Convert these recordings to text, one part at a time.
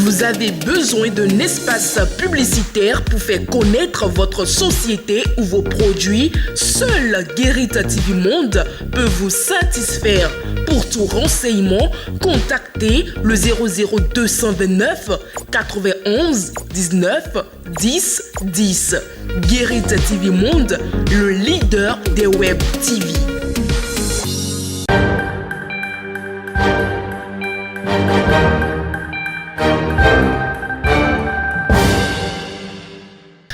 Vous avez besoin d'un espace publicitaire pour faire connaître votre société ou vos produits? Seul Guérita TV Monde peut vous satisfaire. Pour tout renseignement, contactez le 00229 91 19 10 10. Guérita TV Monde, le leader des web TV.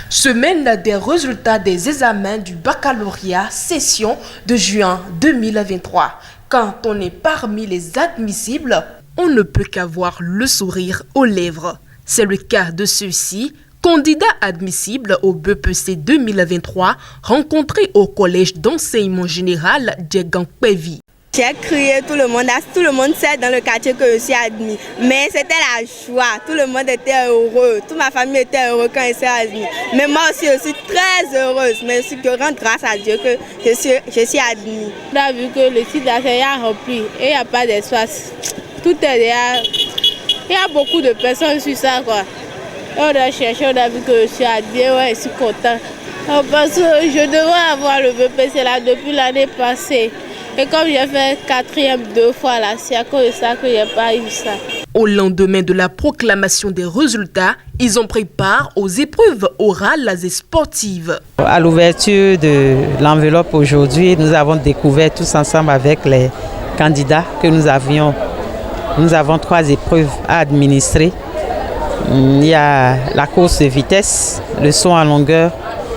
Semaine des résultats des examens du baccalauréat session de juin 2023. Quand on est parmi les admissibles, on ne peut qu'avoir le sourire aux lèvres. C'est le cas de ceux-ci, candidats admissibles au BEPC 2023, rencontrés au collège d'enseignement général Djegan-Pévi. J'ai crié, tout le monde sait dans le quartier que je suis admis. Mais c'était la joie, tout le monde était heureux, toute ma famille était heureuse quand je suis admis. Mais moi aussi, je suis très heureuse, mais je rends grâce à Dieu que je suis admis. On a vu que le site d'affaires est rempli et il n'y a pas d'espace. Tout est déjà. Il y a beaucoup de personnes sur ça, quoi. Et on a cherché, on a vu que je suis admis, ouais, je suis content. Parce que je devrais avoir le BPC là depuis l'année passée. Et comme j'ai fait 4e 2 fois là, c'est à cause de ça que je n'ai pas eu ça. Au lendemain de la proclamation des résultats, ils ont pris part aux épreuves orales et sportives. À l'ouverture de l'enveloppe aujourd'hui, nous avons découvert tous ensemble avec les candidats que nous avons 3 épreuves à administrer. Il y a la course de vitesse, le saut en longueur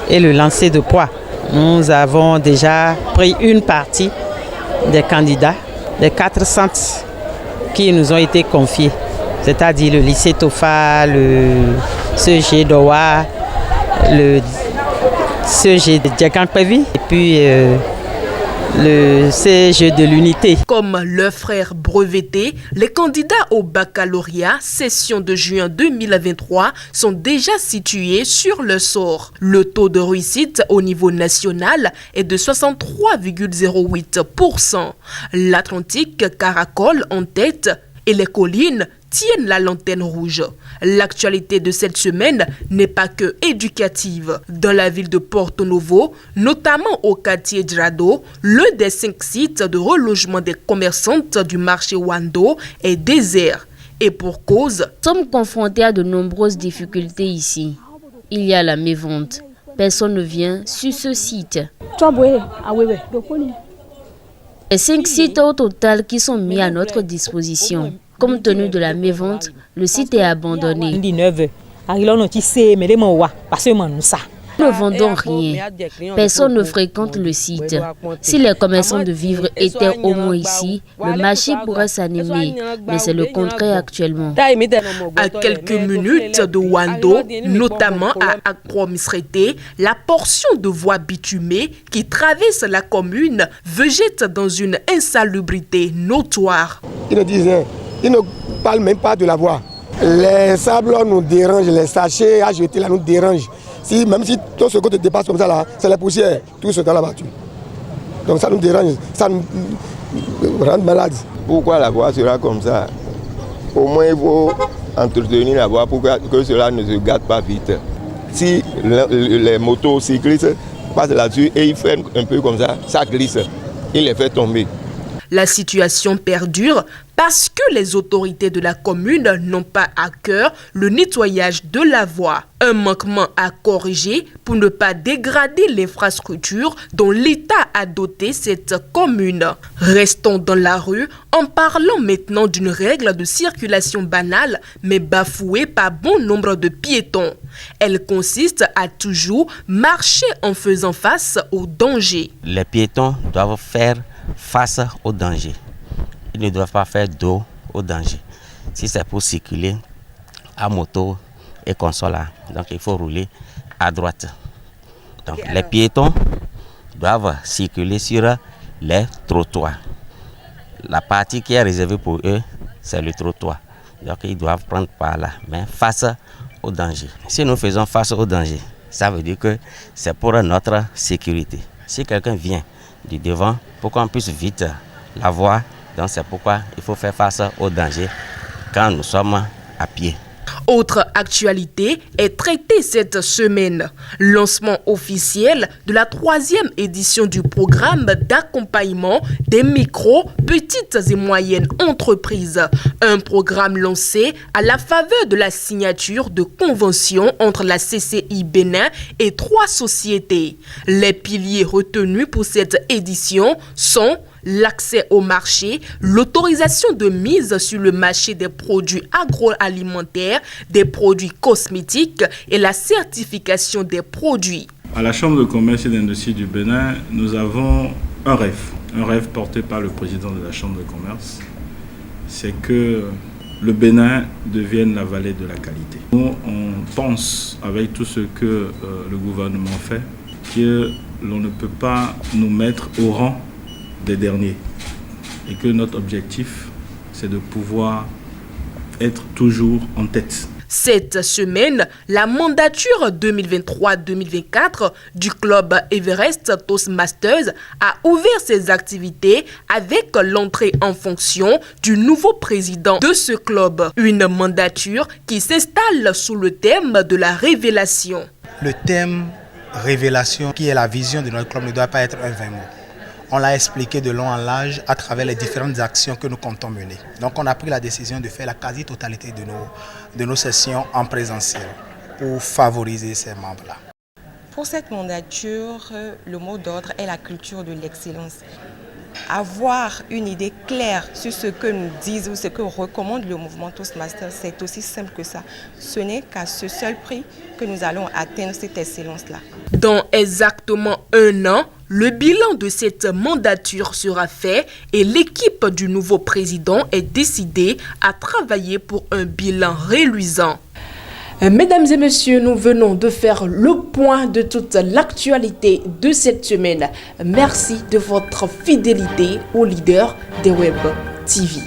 et le lancer de poids. Nous avons déjà pris une partie des candidats, des 4 centres qui nous ont été confiés, c'est-à-dire le lycée Tofa, le CEG d'Owa, le CEG de Djegan-Pévi et puis le CEG de l'Unité. Comme leurs frères brevetés, les candidats au baccalauréat session de juin 2023 sont déjà situés sur le sort. Le taux de réussite au niveau national est de 63,08%. L'Atlantique caracole en tête et les collines tiennent la lanterne rouge. L'actualité de cette semaine n'est pas que éducative. Dans la ville de Porto Novo, notamment au quartier Drado, l'un des 5 sites de relogement des commerçantes du marché Wando est désert. Et pour cause, nous sommes confrontés à de nombreuses difficultés ici. Il y a la mévente. Personne ne vient sur ce site. Les 5 sites au total qui sont mis à notre disposition. Compte tenu de la mévente, le site est abandonné. Nous ne vendons rien. Personne ne fréquente le site. Si les commerçants de vivres étaient au moins ici, le marché pourrait s'animer. Mais c'est le contraire actuellement. À quelques minutes de Wando, notamment à Akro-Misrete, la portion de voie bitumée qui traverse la commune végète dans une insalubrité notoire. Ils ne parlent même pas de la voie. Les sables nous dérangent, les sachets à jeter là nous dérangent. Même si tout ce côté dépasse comme ça là, c'est la poussière, tout ce dans la voiture. Donc ça nous dérange, ça nous rend malades. Pourquoi la voie sera comme ça? Au moins il faut entretenir la voie pour que cela ne se gâte pas vite. Si les motocyclistes passent là-dessus et ils freinent un peu comme ça glisse, il les fait tomber. La situation perdure parce que les autorités de la commune n'ont pas à cœur le nettoyage de la voie. Un manquement à corriger pour ne pas dégrader l'infrastructure dont l'État a doté cette commune. Restons dans la rue en parlant maintenant d'une règle de circulation banale mais bafouée par bon nombre de piétons. Elle consiste à toujours marcher en faisant face au danger. Les piétons doivent faire face au danger. Ils ne doivent pas faire dos au danger. Si c'est pour circuler à moto et console, donc il faut rouler à droite. Donc les piétons doivent circuler sur les trottoirs. La partie qui est réservée pour eux, c'est le trottoir. Donc ils doivent prendre par là, mais face au danger. Si nous faisons face au danger, ça veut dire que c'est pour notre sécurité. Si quelqu'un vient du devant, pour qu'on puisse vite la voir, donc c'est pourquoi il faut faire face au danger quand nous sommes à pied. Autre actualité est traitée cette semaine. Lancement officiel de la 3e édition du programme d'accompagnement des micro, petites et moyennes entreprises. Un programme lancé à la faveur de la signature de conventions entre la CCI Bénin et 3 sociétés. Les piliers retenus pour cette édition sont l'accès au marché, l'autorisation de mise sur le marché des produits agroalimentaires, des produits cosmétiques et la certification des produits. À la Chambre de commerce et d'industrie du Bénin, nous avons un rêve porté par le président de la Chambre de commerce, c'est que le Bénin devienne la vallée de la qualité. Nous, on pense, avec tout ce que le gouvernement fait, que l'on ne peut pas nous mettre au rang des derniers et que notre objectif, c'est de pouvoir être toujours en tête. Cette semaine, la mandature 2023-2024 du club Everest Toastmasters a ouvert ses activités avec l'entrée en fonction du nouveau président de ce club. Une mandature qui s'installe sous le thème de la révélation. Le thème révélation, qui est la vision de notre club, ne doit pas être un vain mot. On l'a expliqué de long en large à travers les différentes actions que nous comptons mener. Donc on a pris la décision de faire la quasi-totalité de nos sessions en présentiel pour favoriser ces membres-là. Pour cette mandature, le mot d'ordre est la culture de l'excellence. Avoir une idée claire sur ce que nous disent ou ce que recommande le mouvement Toastmasters, c'est aussi simple que ça. Ce n'est qu'à ce seul prix que nous allons atteindre cette excellence-là. Dans exactement 1 an, le bilan de cette mandature sera fait et l'équipe du nouveau président est décidée à travailler pour un bilan reluisant. Mesdames et messieurs, nous venons de faire le point de toute l'actualité de cette semaine. Merci de votre fidélité au leader des Web TV.